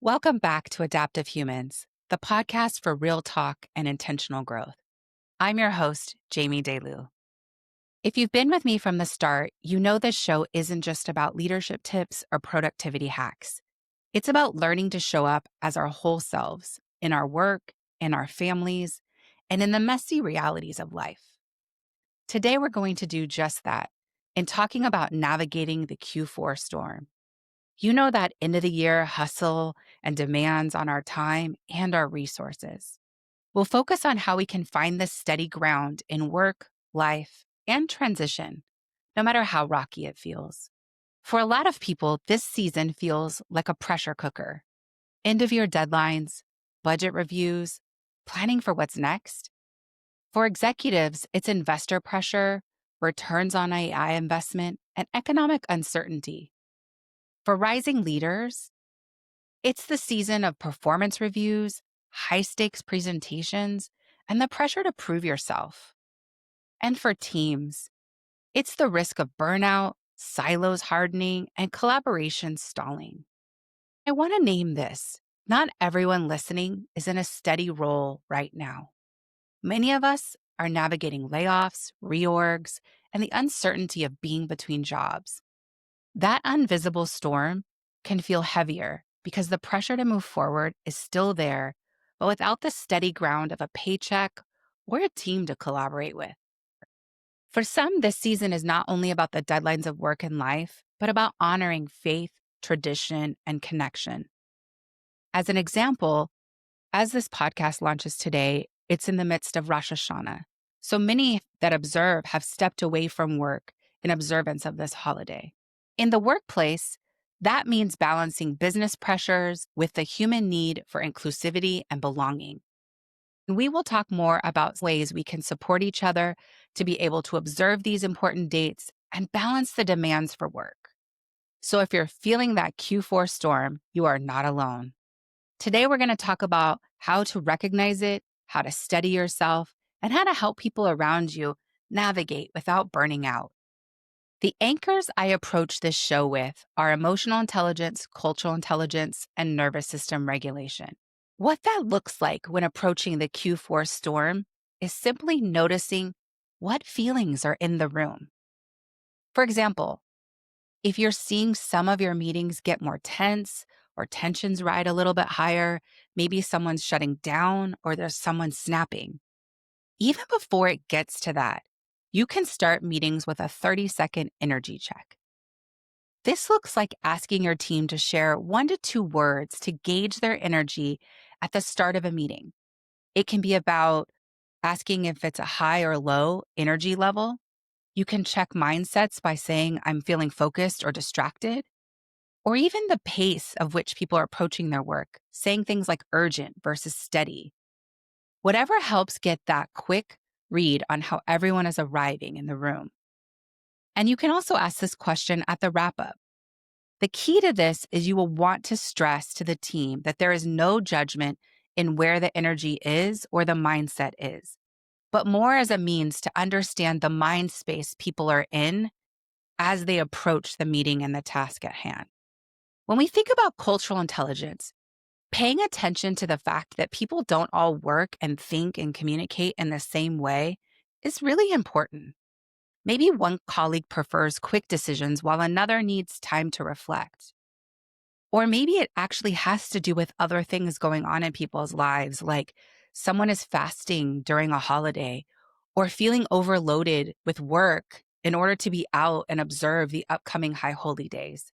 Welcome back to Adaptive Humans, the podcast for real talk and intentional growth. I'm your host, Jami de Lou. If you've been with me from the start, you know this show isn't just about leadership tips or productivity hacks. It's about learning to show up as our whole selves in our work, in our families, and in the messy realities of life. Today, we're going to do just that in talking about navigating the Q4 storm. You know that end of the year hustle and demands on our time and our resources. We'll focus on how we can find this steady ground in work, life, and transition, no matter how rocky it feels. For a lot of people, this season feels like a pressure cooker. End of year deadlines, budget reviews, planning for what's next. For executives, it's investor pressure, returns on AI investment, and economic uncertainty. For rising leaders, it's the season of performance reviews, high stakes presentations, and the pressure to prove yourself. And for teams, it's the risk of burnout, silos hardening, and collaboration stalling. I want to name this. Not everyone listening is in a steady role right now. Many of us are navigating layoffs, reorgs, and the uncertainty of being between jobs. That invisible storm can feel heavier because the pressure to move forward is still there, but without the steady ground of a paycheck or a team to collaborate with. For some, this season is not only about the deadlines of work and life, but about honoring faith, tradition, and connection. As an example, as this podcast launches today, it's in the midst of Rosh Hashanah. So many that observe have stepped away from work in observance of this holiday. In the workplace, that means balancing business pressures with the human need for inclusivity and belonging. We will talk more about ways we can support each other to be able to observe these important dates and balance the demands for work. So if you're feeling that Q4 storm, you are not alone. Today, we're going to talk about how to recognize it, how to steady yourself, and how to help people around you navigate without burning out. The anchors I approach this show with are emotional intelligence, cultural intelligence, and nervous system regulation. What that looks like when approaching the Q4 storm is simply noticing what feelings are in the room. For example, if you're seeing some of your meetings get more tense or tensions ride a little bit higher, maybe someone's shutting down or there's someone snapping. Even before it gets to that, you can start meetings with a 30-second energy check. This looks like asking your team to share 1 to 2 words to gauge their energy at the start of a meeting. It can be about asking if it's a high or low energy level. You can check mindsets by saying, I'm feeling focused or distracted, or even the pace of which people are approaching their work, saying things like urgent versus steady. Whatever helps get that quick read on how everyone is arriving in the room. And you can also ask this question at the wrap up. The key to this is you will want to stress to the team that there is no judgment in where the energy is or the mindset is, but more as a means to understand the mind space people are in as they approach the meeting and the task at hand. When we think about cultural intelligence, paying attention to the fact that people don't all work and think and communicate in the same way is really important. Maybe one colleague prefers quick decisions while another needs time to reflect. Or maybe it actually has to do with other things going on in people's lives, like someone is fasting during a holiday or feeling overloaded with work in order to be out and observe the upcoming high holy days.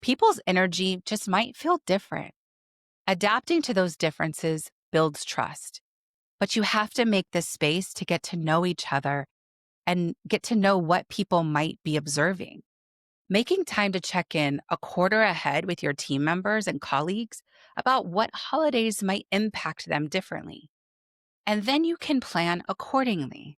People's energy just might feel different. Adapting to those differences builds trust, but you have to make this space to get to know each other and get to know what people might be observing. Making time to check in a quarter ahead with your team members and colleagues about what holidays might impact them differently. And then you can plan accordingly.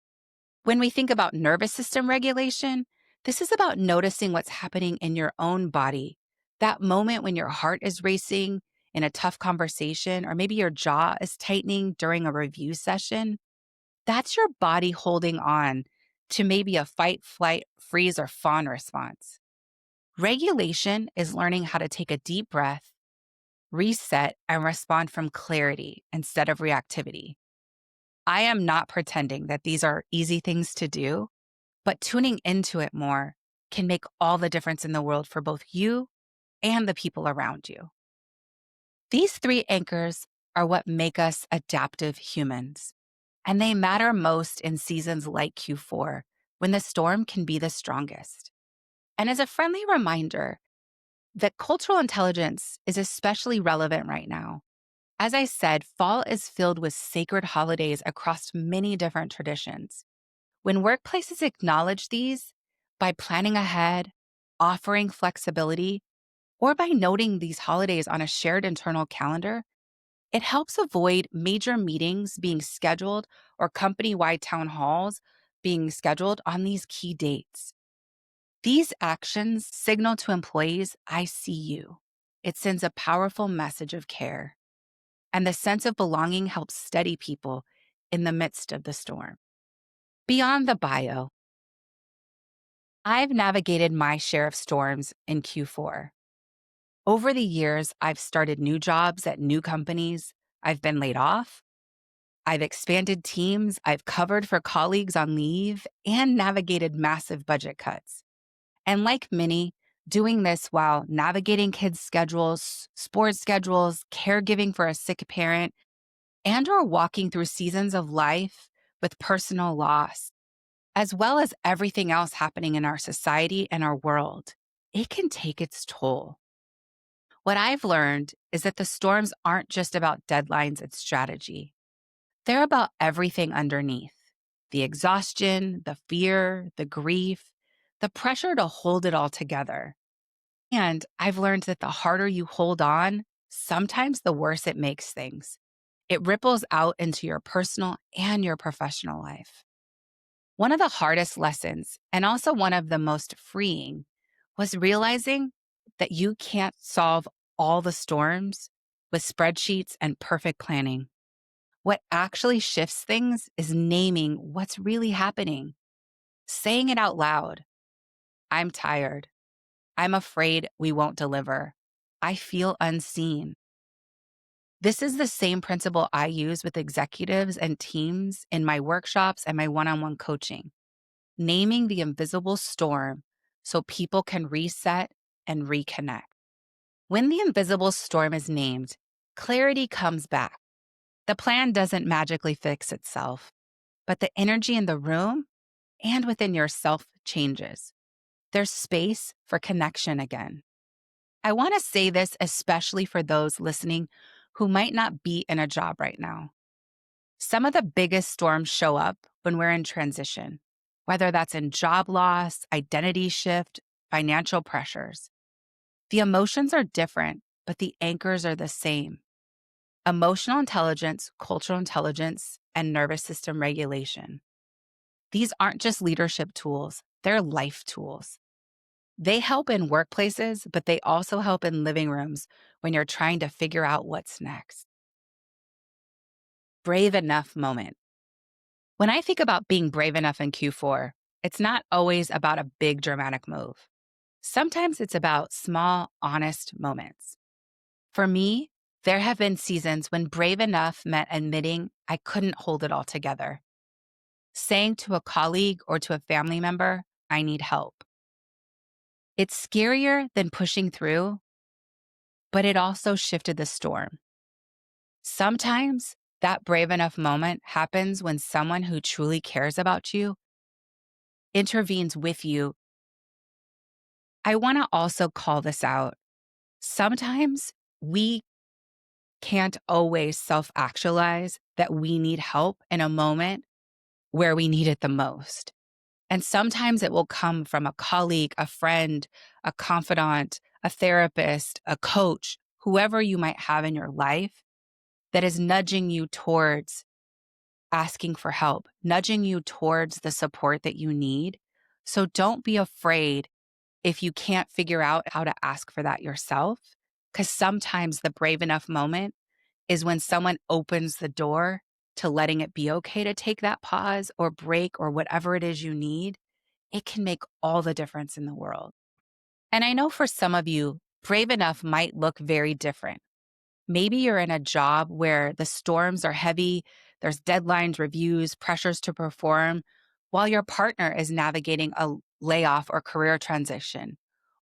When we think about nervous system regulation, this is about noticing what's happening in your own body. That moment when your heart is racing in a tough conversation, or maybe your jaw is tightening during a review session, that's your body holding on to maybe a fight, flight, freeze, or fawn response. Regulation is learning how to take a deep breath, reset, and respond from clarity instead of reactivity. I am not pretending that these are easy things to do, but tuning into it more can make all the difference in the world for both you and the people around you. These three anchors are what make us adaptive humans, and they matter most in seasons like Q4 when the storm can be the strongest. And as a friendly reminder that cultural intelligence is especially relevant right now. As I said, fall is filled with sacred holidays across many different traditions. When workplaces acknowledge these by planning ahead, offering flexibility, or by noting these holidays on a shared internal calendar, it helps avoid major meetings being scheduled or company wide town halls being scheduled on these key dates. These actions signal to employees, I see you. It sends a powerful message of care, and the sense of belonging helps steady people in the midst of the storm. Beyond the bio, I've navigated my share of storms in Q4. Over the years, I've started new jobs at new companies. I've been laid off. I've expanded teams. I've covered for colleagues on leave and navigated massive budget cuts. And like many, doing this while navigating kids' schedules, sports schedules, caregiving for a sick parent, and or walking through seasons of life with personal loss, as well as everything else happening in our society and our world, it can take its toll. What I've learned is that the storms aren't just about deadlines and strategy. They're about everything underneath: the exhaustion, the fear, the grief, the pressure to hold it all together. And I've learned that the harder you hold on, sometimes the worse it makes things. It ripples out into your personal and your professional life. One of the hardest lessons, and also one of the most freeing, was realizing that you can't solve all the storms with spreadsheets and perfect planning. What actually shifts things is naming what's really happening, saying it out loud. I'm tired. I'm afraid we won't deliver. I feel unseen. This is the same principle I use with executives and teams in my workshops and my one on one coaching. Naming the invisible storm so people can reset and reconnect. When the invisible storm is named, clarity comes back. The plan doesn't magically fix itself, but the energy in the room and within yourself changes. There's space for connection again. I want to say this especially for those listening who might not be in a job right now. Some of the biggest storms show up when we're in transition, whether that's in job loss, identity shift, financial pressures. The emotions are different, but the anchors are the same: emotional intelligence, cultural intelligence, and nervous system regulation. These aren't just leadership tools, they're life tools. They help in workplaces, but they also help in living rooms when you're trying to figure out what's next. Brave enough moment. When I think about being brave enough in Q4, it's not always about a big dramatic move. Sometimes it's about small, honest moments. For me, there have been seasons when brave enough meant admitting I couldn't hold it all together, saying to a colleague or to a family member, I need help. It's scarier than pushing through, but it also shifted the storm. Sometimes that brave enough moment happens when someone who truly cares about you intervenes with you. I want to also call this out. Sometimes we can't always self-actualize that we need help in a moment where we need it the most. And sometimes it will come from a colleague, a friend, a confidant, a therapist, a coach, whoever you might have in your life that is nudging you towards asking for help, nudging you towards the support that you need. So don't be afraid if you can't figure out how to ask for that yourself, because sometimes the brave enough moment is when someone opens the door to letting it be okay to take that pause or break or whatever it is you need. It can make all the difference in the world. And I know for some of you, brave enough might look very different. Maybe you're in a job where the storms are heavy, there's deadlines, reviews, pressures to perform, while your partner is navigating a layoff or career transition.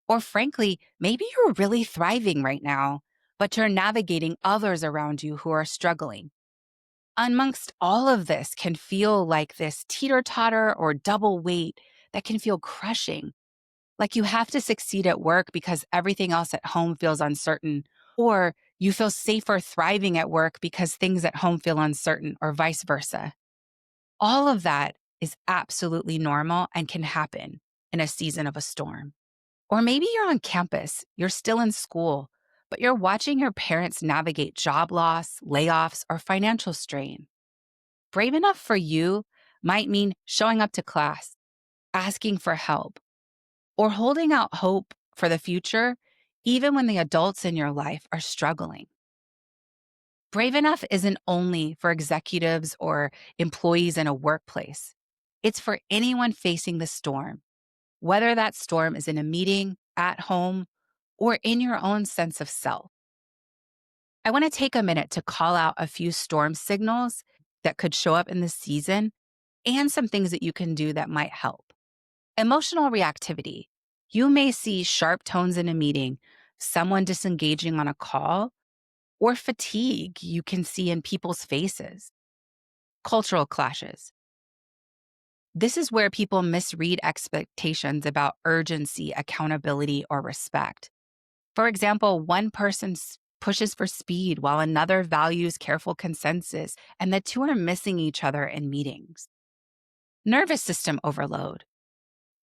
Or frankly, maybe you're really thriving right now, but you're navigating others around you who are struggling. Amongst all of this can feel like this teeter totter or double weight that can feel crushing. Like you have to succeed at work because everything else at home feels uncertain, or you feel safer thriving at work because things at home feel uncertain, or vice versa. All of that is absolutely normal and can happen in a season of a storm. Or maybe you're on campus, you're still in school, but you're watching your parents navigate job loss, layoffs, or financial strain. Brave enough for you might mean showing up to class, asking for help, or holding out hope for the future, even when the adults in your life are struggling. Brave enough isn't only for executives or employees in a workplace. It's for anyone facing the storm, whether that storm is in a meeting, at home, or in your own sense of self. I want to take a minute to call out a few storm signals that could show up in this season and some things that you can do that might help. Emotional reactivity. You may see sharp tones in a meeting, someone disengaging on a call, or fatigue you can see in people's faces. Cultural clashes. This is where people misread expectations about urgency, accountability, or respect. For example, one person pushes for speed while another values careful consensus, and the two are missing each other in meetings. Nervous system overload.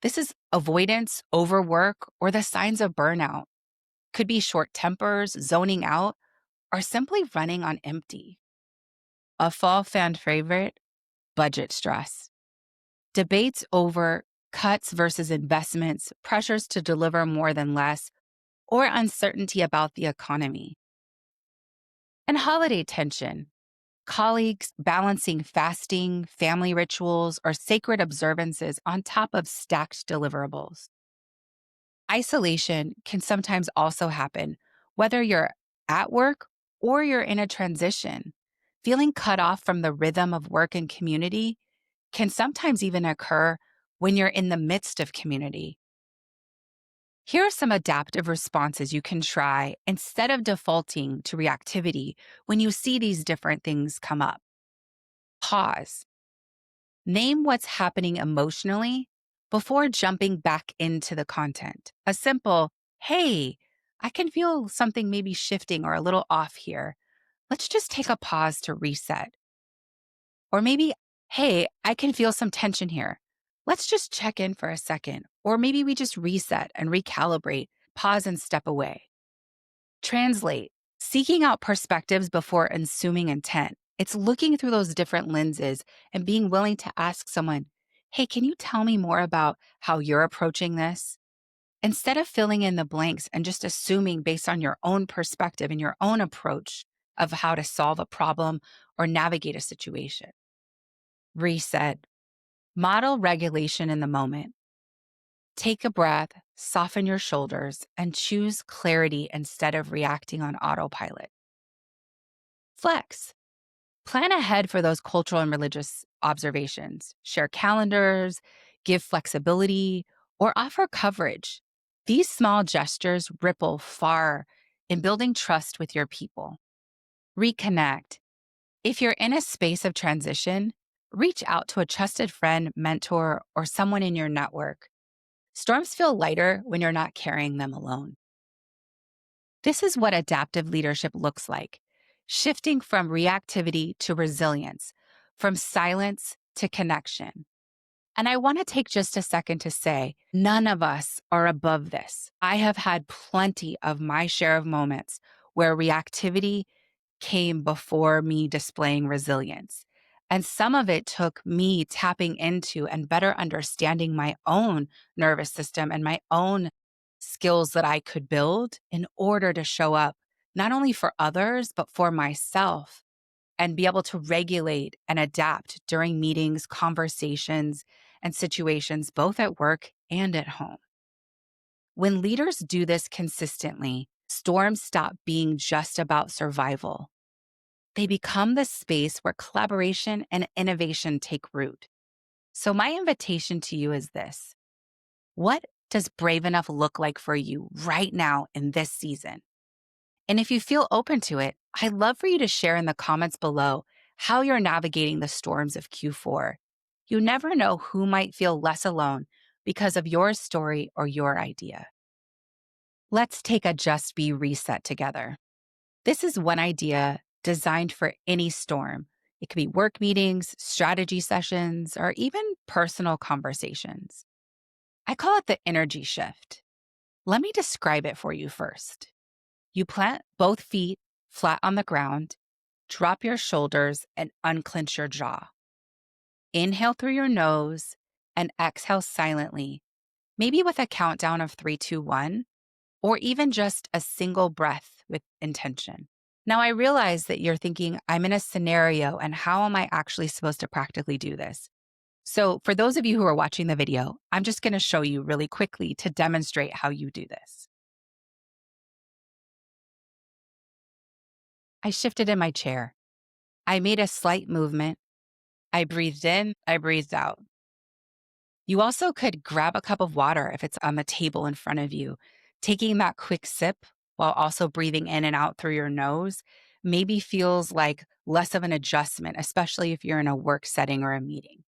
This is avoidance, overwork, or the signs of burnout. Could be short tempers, zoning out, or simply running on empty. A fall fan favorite, budget stress. Debates over cuts versus investments, pressures to deliver more than less, or uncertainty about the economy. And holiday tension. Colleagues balancing fasting, family rituals, or sacred observances on top of stacked deliverables. Isolation can sometimes also happen, whether you're at work or you're in a transition. Feeling cut off from the rhythm of work and community can sometimes even occur when you're in the midst of community. Here are some adaptive responses you can try instead of defaulting to reactivity when you see these different things come up. Pause. Name what's happening emotionally before jumping back into the content. A simple, hey, I can feel something maybe shifting or a little off here. Let's just take a pause to reset. Or maybe, hey, I can feel some tension here. Let's just check in for a second. Or maybe we just reset and recalibrate, pause and step away. Translate, seeking out perspectives before assuming intent. It's looking through those different lenses and being willing to ask someone, hey, can you tell me more about how you're approaching this? Instead of filling in the blanks and just assuming based on your own perspective and your own approach of how to solve a problem or navigate a situation. Reset. Model regulation in the moment. Take a breath, soften your shoulders, and choose clarity instead of reacting on autopilot. Flex. Plan ahead for those cultural and religious observations. Share calendars, give flexibility, or offer coverage. These small gestures ripple far in building trust with your people. Reconnect. If you're in a space of transition, reach out to a trusted friend, mentor, or someone in your network. Storms feel lighter when you're not carrying them alone. This is what adaptive leadership looks like, shifting from reactivity to resilience, from silence to connection. And I want to take just a second to say, none of us are above this. I have had plenty of my share of moments where reactivity came before me displaying resilience. And some of it took me tapping into and better understanding my own nervous system and my own skills that I could build in order to show up, not only for others, but for myself and be able to regulate and adapt during meetings, conversations, and situations, both at work and at home. When leaders do this consistently, storms stop being just about survival. They become the space where collaboration and innovation take root. So, my invitation to you is this: what does brave enough look like for you right now in this season? And if you feel open to it, I'd love for you to share in the comments below how you're navigating the storms of Q4. You never know who might feel less alone because of your story or your idea. Let's take a Just Be reset together. This is one idea designed for any storm. It could be work meetings, strategy sessions, or even personal conversations. I call it the energy shift. Let me describe it for you first. You plant both feet flat on the ground, drop your shoulders, and unclench your jaw. Inhale through your nose and exhale silently, maybe with a countdown of 3, 2, 1, or even just a single breath with intention. Now, I realize that you're thinking, I'm in a scenario, and how am I actually supposed to practically do this? So, for those of you who are watching the video, I'm just going to show you really quickly to demonstrate how you do this. I shifted in my chair. I made a slight movement. I breathed in, I breathed out. You also could grab a cup of water if it's on the table in front of you. Taking that quick sip while also breathing in and out through your nose maybe feels like less of an adjustment, especially if you're in a work setting or a meeting.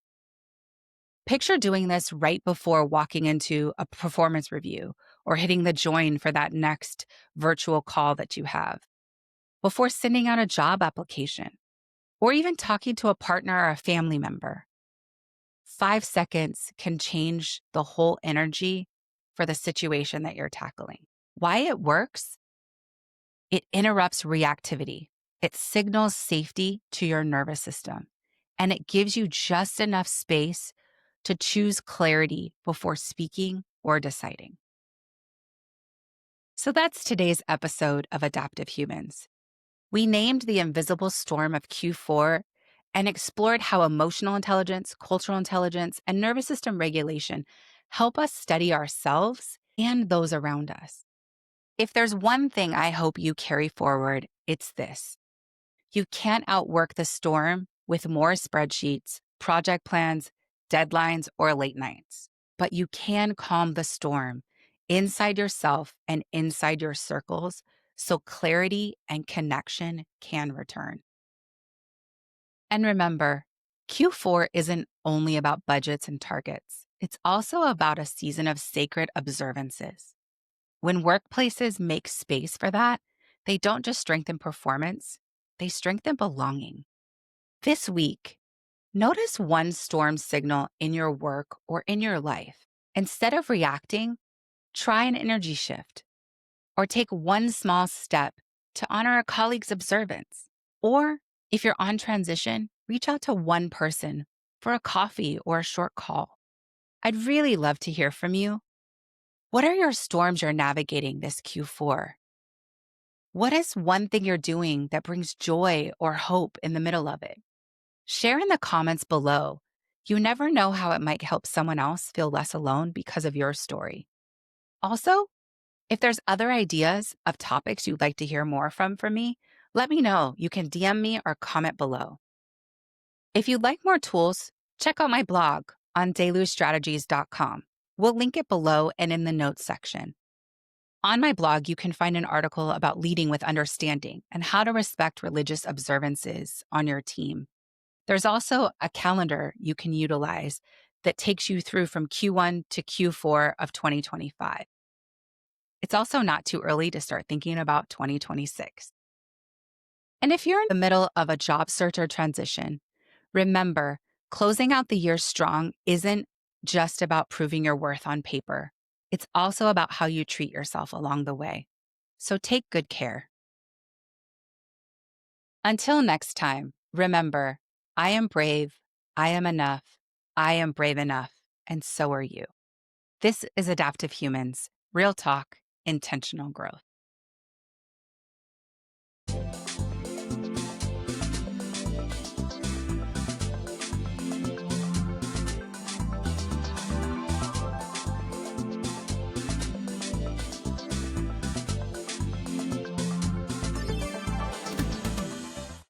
Picture doing this right before walking into a performance review or hitting the join for that next virtual call that you have, before sending out a job application, or even talking to a partner or a family member. 5 seconds can change the whole energy for the situation that you're tackling. Why it works? It interrupts reactivity. It signals safety to your nervous system, and it gives you just enough space to choose clarity before speaking or deciding. So that's today's episode of Adaptive Humans. We named the invisible storm of Q4 and explored how emotional intelligence, cultural intelligence, and nervous system regulation help us study ourselves and those around us. If there's one thing I hope you carry forward, it's this: you can't outwork the storm with more spreadsheets, project plans, deadlines, or late nights. But you can calm the storm inside yourself and inside your circles so clarity and connection can return. And remember, Q4 isn't only about budgets and targets. It's also about a season of sacred observances. When workplaces make space for that, they don't just strengthen performance, they strengthen belonging. This week, notice one storm signal in your work or in your life. Instead of reacting, try an energy shift or take one small step to honor a colleague's observance. Or if you're on transition, reach out to one person for a coffee or a short call. I'd really love to hear from you. What are your storms you're navigating this Q4? What is one thing you're doing that brings joy or hope in the middle of it? Share in the comments below. You never know how it might help someone else feel less alone because of your story. Also, if there's other ideas of topics you'd like to hear more from me, let me know. You can DM me or comment below. If you'd like more tools, check out my blog on deloustrategies.com. We'll link it below and in the notes section. On my blog, you can find an article about leading with understanding and how to respect religious observances on your team. There's also a calendar you can utilize that takes you through from Q1 to Q4 of 2025. It's also not too early to start thinking about 2026. And if you're in the middle of a job search or transition, remember, closing out the year strong isn't just about proving your worth on paper. It's also about how you treat yourself along the way. So take good care. Until next time, remember, I am brave, I am enough, I am brave enough, and so are you. This is Adaptive Humans, real talk, intentional growth.